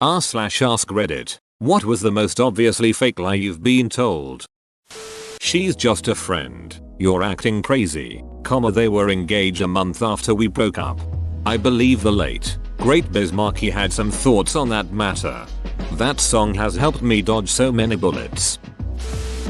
r/ask Reddit. What was the most obviously fake lie you've been told? She's just a friend. You're acting crazy. They were engaged a month after we broke up. I believe the late, great Biz Markie had some thoughts on that matter. That song has helped me dodge so many bullets.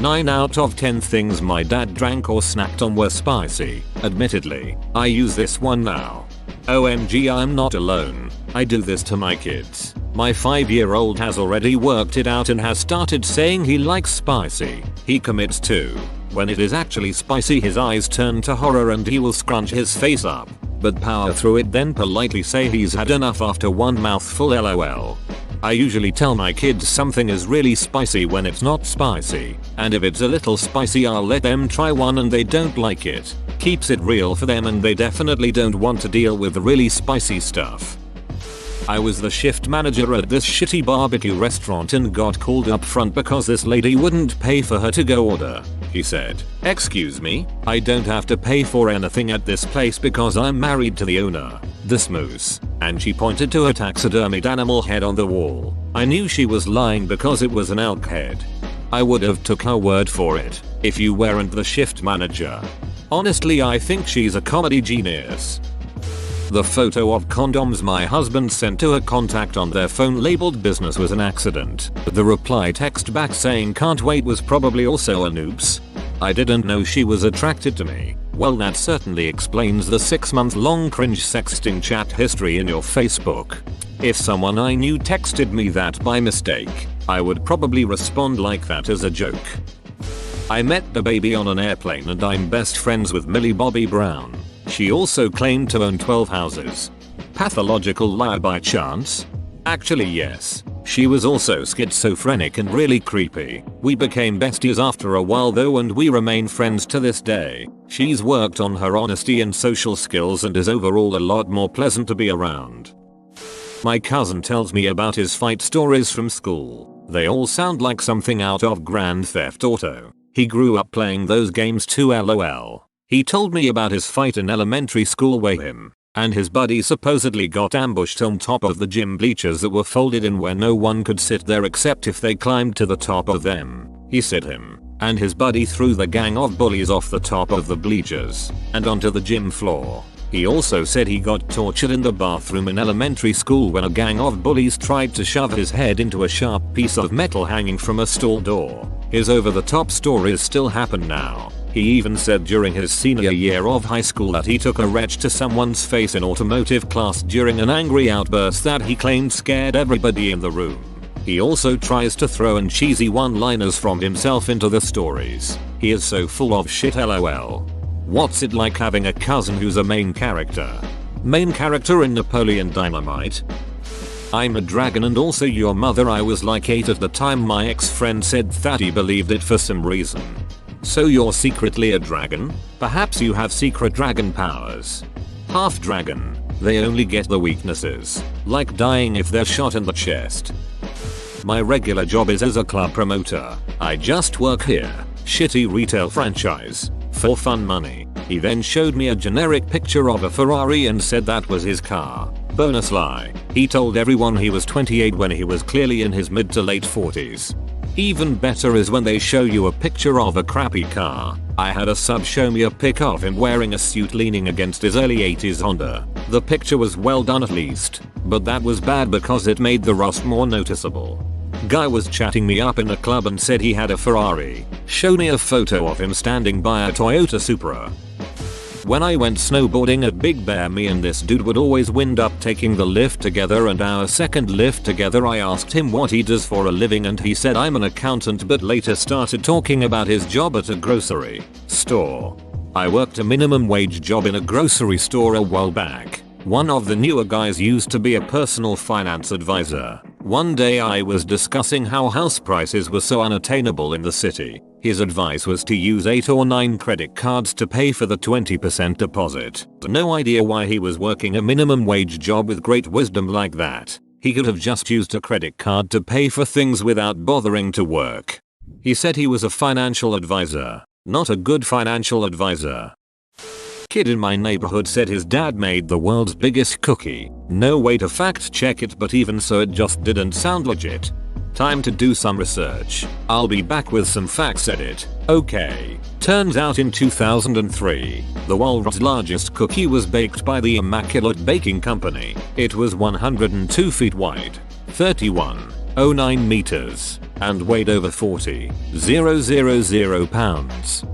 9 out of 10 things my dad drank or snacked on were spicy. Admittedly, I use this one now. OMG, I'm not alone. I do this to my kids. My 5-year-old has already worked it out and has started saying he likes spicy. He commits to. When it is actually spicy, his eyes turn to horror and he will scrunch his face up, but power through it, then politely say he's had enough after one mouthful. LOL. I usually tell my kids something is really spicy when it's not spicy, and if it's a little spicy I'll let them try one and they don't like it. Keeps it real for them and they definitely don't want to deal with the really spicy stuff. I was the shift manager at this shitty barbecue restaurant and got called up front because this lady wouldn't pay for her to-go order. He said, "Excuse me, I don't have to pay for anything at this place because I'm married to the owner, this moose," and she pointed to a taxidermied animal head on the wall. I knew she was lying because it was an elk head. I would have took her word for it if you weren't the shift manager. Honestly, I think she's a comedy genius. The photo of condoms my husband sent to a contact on their phone labeled business was an accident. The reply text back saying can't wait was probably also an oops. I didn't know she was attracted to me. Well, that certainly explains the 6-month-long cringe sexting chat history in your Facebook. If someone I knew texted me that by mistake, I would probably respond like that as a joke. I met the baby on an airplane and I'm best friends with Millie Bobby Brown. She also claimed to own 12 houses. Pathological liar by chance? Actually yes. She was also schizophrenic and really creepy. We became besties after a while though and we remain friends to this day. She's worked on her honesty and social skills and is overall a lot more pleasant to be around. My cousin tells me about his fight stories from school. They all sound like something out of Grand Theft Auto. He grew up playing those games too. LOL. He told me about his fight in elementary school where him and his buddy supposedly got ambushed on top of the gym bleachers that were folded in where no one could sit there except if they climbed to the top of them. He said him and his buddy threw the gang of bullies off the top of the bleachers and onto the gym floor. He also said he got tortured in the bathroom in elementary school when a gang of bullies tried to shove his head into a sharp piece of metal hanging from a stall door. His over-the-top stories still happen now. He even said during his senior year of high school that he took a wrench to someone's face in automotive class during an angry outburst that he claimed scared everybody in the room. He also tries to throw in cheesy one-liners from himself into the stories. He is so full of shit. LOL. What's it like having a cousin who's a main character? Main character in Napoleon Dynamite? I'm a dragon and also your mother. I was like 8 at the time my ex-friend said that he believed it for some reason. So you're secretly a dragon? Perhaps you have secret dragon powers. Half dragon. They only get the weaknesses, like dying if they're shot in the chest. My regular job is as a club promoter. I just work here. Shitty retail franchise. For fun money. He then showed me a generic picture of a Ferrari and said that was his car. Bonus lie. He told everyone he was 28 when he was clearly in his mid to late 40s. Even better is when they show you a picture of a crappy car. I had a sub show me a pic of him wearing a suit leaning against his early 80s Honda. The picture was well done at least, but that was bad because it made the rust more noticeable. Guy was chatting me up in a club and said he had a Ferrari. Showed me a photo of him standing by a Toyota Supra. When I went snowboarding at Big Bear, me and this dude would always wind up taking the lift together, and our second lift together I asked him what he does for a living and he said I'm an accountant, but later started talking about his job at a grocery store. I worked a minimum wage job in a grocery store a while back. One of the newer guys used to be a personal finance advisor. One day I was discussing how house prices were so unattainable in the city. His advice was to use 8 or 9 credit cards to pay for the 20% deposit. No idea why he was working a minimum wage job with great wisdom like that. He could have just used a credit card to pay for things without bothering to work. He said he was a financial advisor, not a good financial advisor. kid in my neighborhood said his dad made the world's biggest cookie. No way to fact check it, but even so it just didn't sound legit. Time to do some research. I'll be back with some facts edit. Okay. Turns out in 2003, the world's largest cookie was baked by the Immaculate Baking Company. It was 102 feet wide, 31.09 meters, and weighed over 40,000 pounds,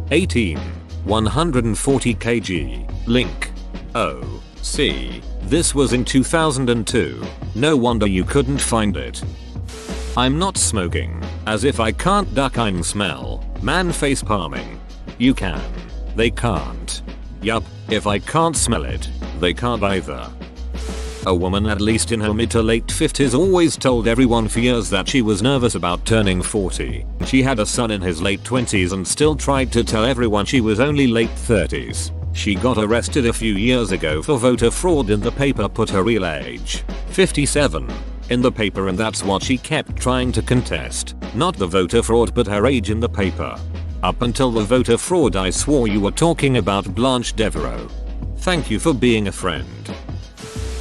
140 kg. Link. Oh, see. This was in 2002. No wonder you couldn't find it. I'm not smoking. As if I can't duck I'm smell. Man face palming. You can. They can't. Yup, if I can't smell it, they can't either. A woman at least in her mid to late 50s always told everyone for years that she was nervous about turning 40. She had a son in his late 20s and still tried to tell everyone she was only late 30s. She got arrested a few years ago for voter fraud and the paper put her real age, 57, in the paper, and that's what she kept trying to contest. Not the voter fraud but her age in the paper. Up until the voter fraud I swore you were talking about Blanche Devereaux. Thank you for being a friend.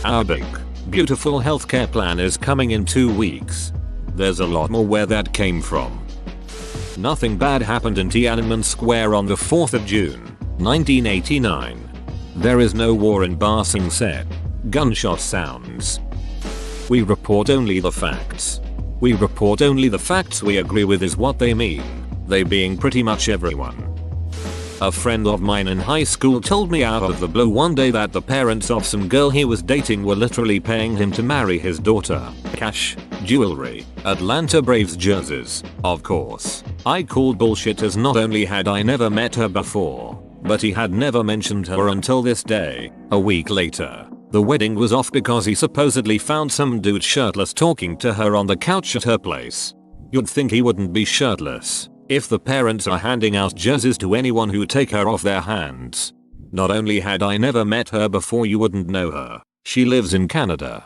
Our big, beautiful healthcare plan is coming in 2 weeks. There's a lot more where that came from. Nothing bad happened in Tiananmen Square on the 4th of June, 1989. There is no war in Ba Sing Se. Gunshot sounds. We report only the facts. We report only the facts we agree with is what they mean. They being pretty much everyone. A friend of mine in high school told me out of the blue one day that the parents of some girl he was dating were literally paying him to marry his daughter. Cash, jewelry, Atlanta Braves jerseys, of course. I called bullshit, as not only had I never met her before, but he had never mentioned her until this day. A week later, the wedding was off because he supposedly found some dude shirtless talking to her on the couch at her place. You'd think he wouldn't be shirtless if the parents are handing out jerseys to anyone who take her off their hands. Not only had I never met her before, you wouldn't know her. She lives in Canada.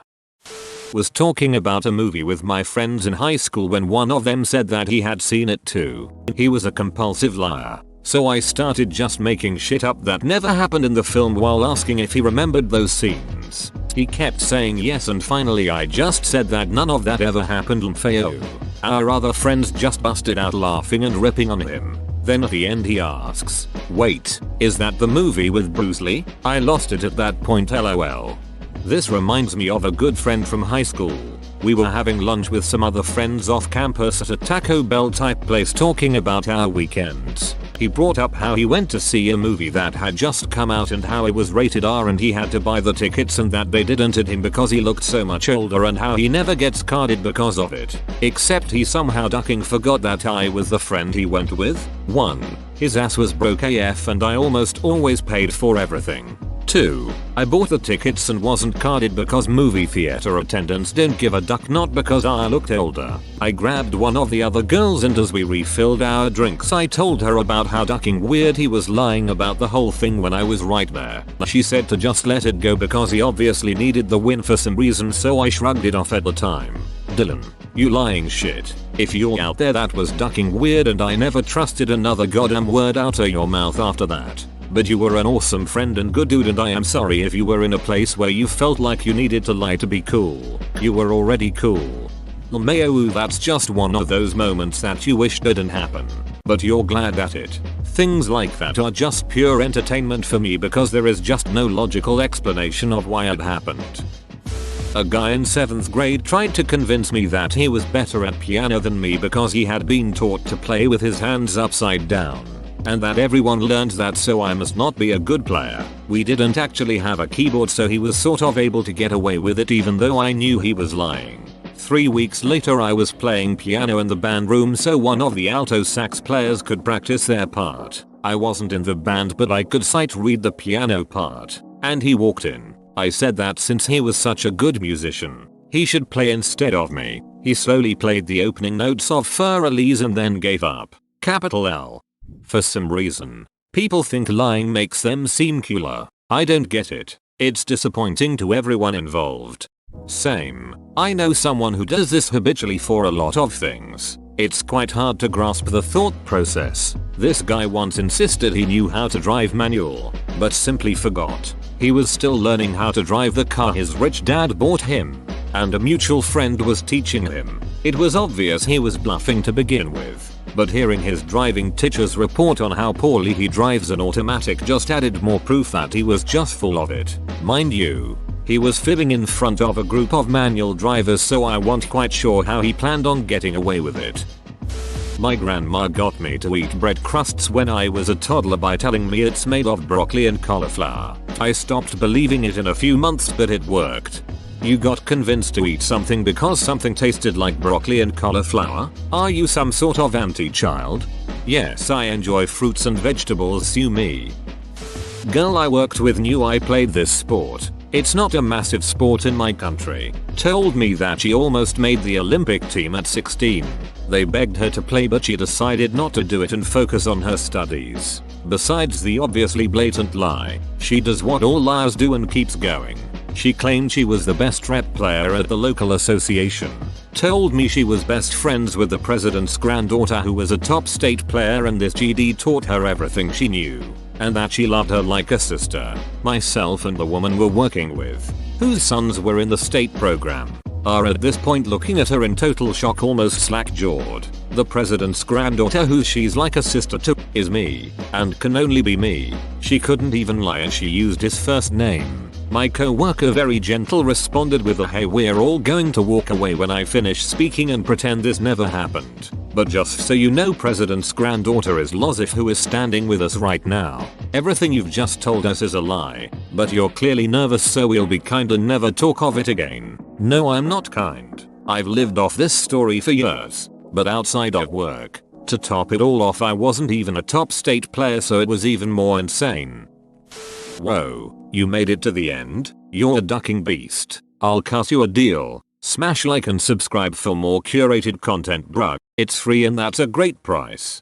Was talking about a movie with my friends in high school when one of them said that he had seen it too. He was a compulsive liar, so I started just making shit up that never happened in the film while asking if he remembered those scenes. He kept saying yes, and finally I just said that none of that ever happened. Lmfeo. Our other friends just busted out laughing and ripping on him. Then at the end he asks, "Wait, is that the movie with Bruce Lee?" I lost it at that point, lol. This reminds me of a good friend from high school. We were having lunch with some other friends off campus at a Taco Bell type place talking about our weekends. He brought up how he went to see a movie that had just come out and how it was rated R and he had to buy the tickets and that they didn't at him because he looked so much older, and how he never gets carded because of it. Except he somehow ducking forgot that I was the friend he went with. 1. His ass was broke AF and I almost always paid for everything. 2. I bought the tickets and wasn't carded because movie theater attendants didn't give a duck, not because I looked older. I grabbed one of the other girls and as we refilled our drinks I told her about how ducking weird he was lying about the whole thing when I was right there. She said to just let it go because he obviously needed the win for some reason, so I shrugged it off at the time. Dylan, you lying shit. If you're out there, that was ducking weird and I never trusted another goddamn word out of your mouth after that. But you were an awesome friend and good dude, and I am sorry if you were in a place where you felt like you needed to lie to be cool. You were already cool. Lmao, that's just one of those moments that you wish didn't happen, but you're glad at it. Things like that are just pure entertainment for me because there is just no logical explanation of why it happened. A guy in 7th grade tried to convince me that he was better at piano than me because he had been taught to play with his hands upside down, and that everyone learned that, so I must not be a good player. We didn't actually have a keyboard, so he was sort of able to get away with it even though I knew he was lying. 3 weeks later I was playing piano in the band room so one of the alto sax players could practice their part. I wasn't in the band but I could sight read the piano part, and he walked in. I said that since he was such a good musician, he should play instead of me. He slowly played the opening notes of Fur Elise and then gave up. Capital L. For some reason, people think lying makes them seem cooler. I don't get it. It's disappointing to everyone involved. Same. I know someone who does this habitually for a lot of things. It's quite hard to grasp the thought process. This guy once insisted he knew how to drive manual, but simply forgot. He was still learning how to drive the car his rich dad bought him, and a mutual friend was teaching him. It was obvious he was bluffing to begin with, but hearing his driving teacher's report on how poorly he drives an automatic just added more proof that he was just full of it. Mind you, he was fibbing in front of a group of manual drivers, so I wasn't quite sure how he planned on getting away with it. My grandma got me to eat bread crusts when I was a toddler by telling me it's made of broccoli and cauliflower. I stopped believing it in a few months, but it worked. You got convinced to eat something because something tasted like broccoli and cauliflower? Are you some sort of anti-child? Yes, I enjoy fruits and vegetables, sue me. Girl I worked with knew I played this sport. It's not a massive sport in my country. Told me that she almost made the Olympic team at 16. They begged her to play, but she decided not to do it and focus on her studies. Besides the obviously blatant lie, she does what all liars do and keeps going. She claimed she was the best rep player at the local association. Told me she was best friends with the president's granddaughter, who was a top state player, and this GD taught her everything she knew, and that she loved her like a sister. Myself and the woman we're working with, whose sons were in the state program, are at this point looking at her in total shock, almost slack-jawed. The president's granddaughter, who she's like a sister to, is me, and can only be me. She couldn't even lie and she used his first name. My co-worker, very gentle, responded with a "Hey, we're all going to walk away when I finish speaking and pretend this never happened. But just so you know, president's granddaughter is Lozif, who is standing with us right now. Everything you've just told us is a lie, but you're clearly nervous, so we'll be kind and never talk of it again." No, I'm not kind. I've lived off this story for years, but outside of work. To top it all off, I wasn't even a top state player, so it was even more insane. Whoa, you made it to the end? You're a ducking beast. I'll cut you a deal. Smash like and subscribe for more curated content, bruh. It's free and that's a great price.